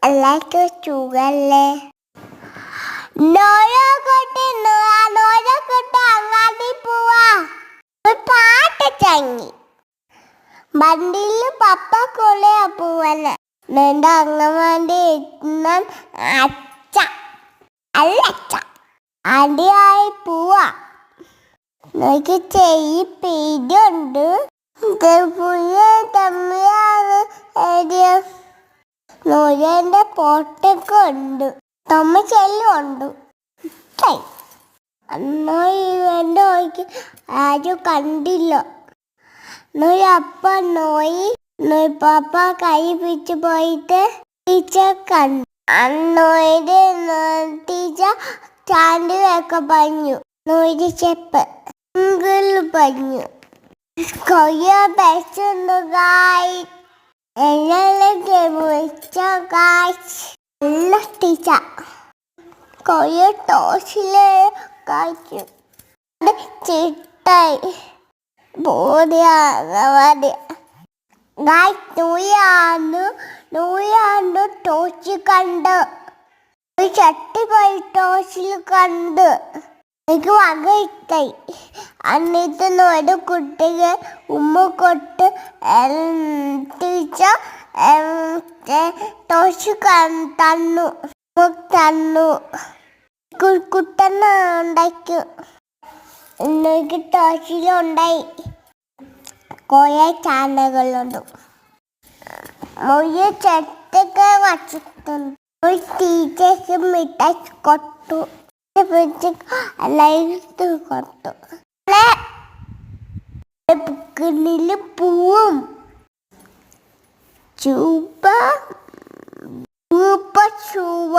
എല്ലാവർക്കും സുഖല്ലേ? നോരക്കൊട്ടി അങ്ങാടി പോവാ. ഒരു പാട്ട് ചങ്ങി വണ്ടിയിൽ പപ്പ കൊള്ളയാ പോവാന്. എന്റെ അങ്ങമാന്റെ അച്ഛ അല്ലച്ച അടിയായി പോവാ. എനിക്ക് ചെയ്യി പേടിയുണ്ട്. നോരന്റെ പൊട്ടൊക്കെ ഉണ്ട്. തമ്മ ചെല്ലുണ്ട്. അന്നോ ഇവന്റെ നോക്കി ആരും കണ്ടില്ല. അപ്പ നോയി പാപ്പ കൈ പിടിച്ച് പോയിട്ട് ടീച്ചർ കണ്ടു. അന്നോയുടെ ടീച്ചർ ചാണ്ടിയൊക്കെ പറഞ്ഞു. നോയുടെ ചെപ്പ് പറഞ്ഞു. കൊയ്യ ബെസ്റ്റ് ഗായ് എല്ലാ ടീച്ചർ കൊയ്യ ടോസിലെ കായ്ച്ചു ചിട്ടായി നൂയാണ്ട് ടോച്ച് കണ്ട് ഒരു ചട്ടി പോയി ടോച്ചിൽ കണ്ട് എനിക്ക് വക ഇട്ടായി. എന്നിട്ട് നോയുടെ കുട്ടിക്ക് ഉമ്മ കൊട്ട് ടീച്ചർ ടോച്ച് തന്നു കുട്ടന ഉണ്ടാക്കും. എനിക്ക് ടോച്ചിലുണ്ടായി കുറേ ചാനകളുണ്ട്. ഒരു ചെട്ടൊക്കെ വച്ചിട്ടുണ്ട്. ഒരു ടീച്ചേഴ്സ് മിഠായി കൊട്ടു എല്ലാവരും കൊട്ടു. ബുക്കിനില് പൂവും ചൂപ്പ ചൂവ